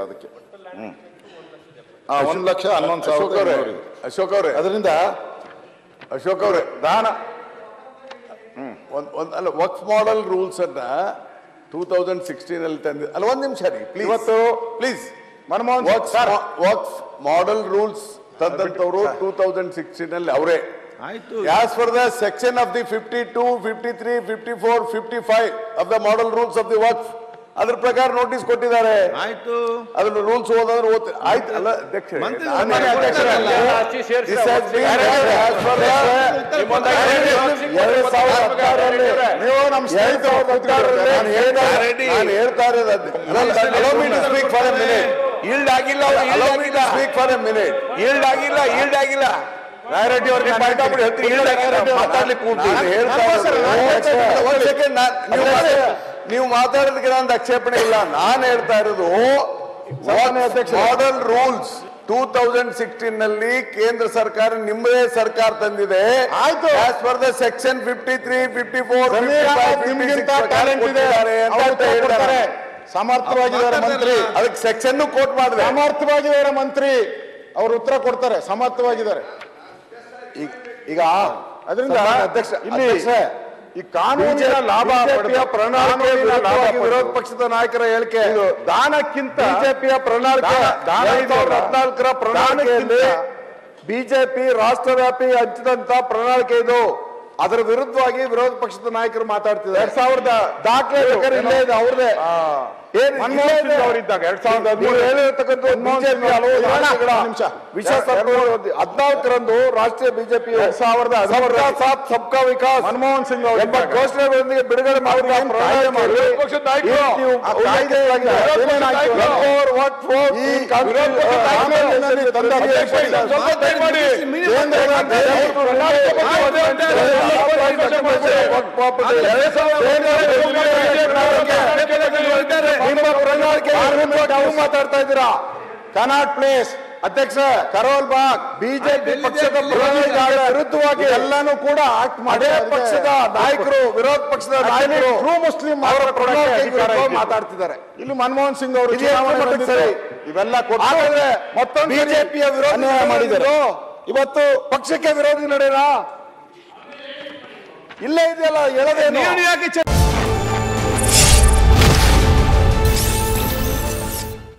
ಬೇಕಲ್ಲ ಅದಕ್ಕೆ. 1,11,000 ಅಶೋಕ್ ಅವರೇ ಅದರಿಂದ ಅಶೋಕ್ ಅವರೇ ದಾನ ಅಲ್ಲ ವಕ್ಫ್ ಮಾಡೆಲ್ ರೂಲ್ಸ್ ಅನ್ನ 2016 ಅಲ್ಲಿ ತಂದಿ ಅಲ್ಲ ಒಂದ್ ನಿಮಿಷ ರೀ ಪ್ಲೀಸ್ ಇವತ್ತು ಪ್ಲೀಸ್ ಮನಮೋಹನ್ ವಕ್ಫ್ ಮಾಡೆಲ್ ರೂಲ್ಸ್ ತಂದಂತವರು 2016 ಅಲ್ಲಿ ಅವರೇ ಆಯ್ತು. As per the section of the 52, 53, 54, 55 of the model rules of the ವಕ್ಫ್ ಅದ್ರ ಪ್ರಕಾರ ನೋಟಿಸ್ ಕೊಟ್ಟಿದ್ದಾರೆ. ಆಯ್ತು, ಅದ್ರ ರೂಲ್ಸ್ ಓದಾದ್ರೆ ಆಯ್ತು ಅಲ್ಲ ಅಧ್ಯಕ್ಷ ನೀವು ನಮ್ಮ ಹೇಳ್ತಾ ಇರೋದು ಈಲ್ಡ್ ಆಗಿಲ್ಲ speak for A minute yield ಆಗಿಲ್ಲ ರಾಯರೆಡ್ಡಿ ಅವ್ರಿಗೆ ನೀವು ಮಾತಾಡೋದಕ್ಕೆ ನಾನು ಆಕ್ಷೇಪಣೆ ಇಲ್ಲ. ನಾನು ಹೇಳ್ತಾ ಇರೋದು ಮಾಡೆಲ್ ರೂಲ್ಸ್ 2016 ನಲ್ಲಿ ಕೇಂದ್ರ ಸರ್ಕಾರ ನಿಮ್ಮದೇ ಸರ್ಕಾರ ತಂದಿದೆ. ಆಯ್ತು, ಆಸ್ ಪರ್ ದ ಸೆಕ್ಷನ್ 53, 54, 55 ಸಮರ್ಥವಾಗಿದ್ದಾರೆ ಮಂತ್ರಿ. ಅದಕ್ಕೆ ಸೆಕ್ಷನ್ ಕೋಟ್ ಮಾಡಿದ್ರೆ ಸಮರ್ಥವಾಗಿದ್ದಾರೆ ಮಂತ್ರಿ, ಅವರು ಉತ್ತರ ಕೊಡ್ತಾರೆ. ಸಮರ್ಥವಾಗಿದ್ದಾರೆ. ಈಗ ಅದರಿಂದ ಅಧ್ಯಕ್ಷ ಇಲ್ಲಿ ಈ ಕಾನೂನಿನ ಲಾಭ ವಿರೋಧ ಪಕ್ಷದ ನಾಯಕರ ಹೇಳಿಕೆ ದಾನಕ್ಕಿಂತ ಬಿಜೆಪಿಯ ಪ್ರಣಾಳಿಕೆ 2014ರ ಪ್ರಣಾಳಿಕೆಯಲ್ಲಿ ಬಿಜೆಪಿ ರಾಷ್ಟ್ರವ್ಯಾಪಿ ಹಂಚಿದಂತ ಪ್ರಣಾಳಿಕೆ ಇದು. ಅದರ ವಿರುದ್ಧವಾಗಿ ವಿರೋಧ ಪಕ್ಷದ ನಾಯಕರು ಮಾತಾಡ್ತಿದ್ದಾರೆ. 2000 ದಾಖಲೆ ಇಲ್ಲೇ ಇದೆ ಅವ್ರದೇ. ಅವರಿದ್ದಾಗ 14ರಂದು ರಾಷ್ಟ್ರೀಯ ಬಿಜೆಪಿ 2017 ಸಬ್ಕಾ ವಿಕಾಸ್ ಮನಮೋಹನ್ ಸಿಂಗ್ ಎಂಬ ಘೋಷಣೆಗಳೊಂದಿಗೆ ಬಿಡುಗಡೆ ಮಾಡಿದ ಮಾತಾಡ್ತಾ ಇದ್ದೀರಾ. ಕನಾಟ್ ಪ್ಲೇಸ್ ಅಧ್ಯಕ್ಷ ಕರೋಲ್ ಬಾಗ್ ಬಿಜೆಪಿ ಪಕ್ಷದ ವಿರುದ್ಧವಾಗಿ ಎಲ್ಲಾನು ಕೂಡ ಆಕ್ಟ್ ಮಾಡಿ ಪಕ್ಷದ ನಾಯಕರು ವಿರೋಧ ಪಕ್ಷದ ನಾಯಕರು ಟ್ರೂ ಮುಸ್ಲಿಂ ಅವರ ಮಾತಾಡ್ತಿದ್ದಾರೆ. ಇಲ್ಲಿ ಮನಮೋಹನ್ ಸಿಂಗ್ ಅವರು ಇವೆಲ್ಲ ಕೊಟ್ಟರೆ ಮತ್ತೊಂದು ಬಿಜೆಪಿಯ ವಿರೋಧ ಮಾಡಿದ್ದಾರೆ. ಇವತ್ತು ಪಕ್ಷಕ್ಕೆ ವಿರೋಧಿ ನಡೆಯಲ್ಲ ಇಲ್ಲೇ ಇದೆಯಲ್ಲ ಹೇಳೋದೇನು.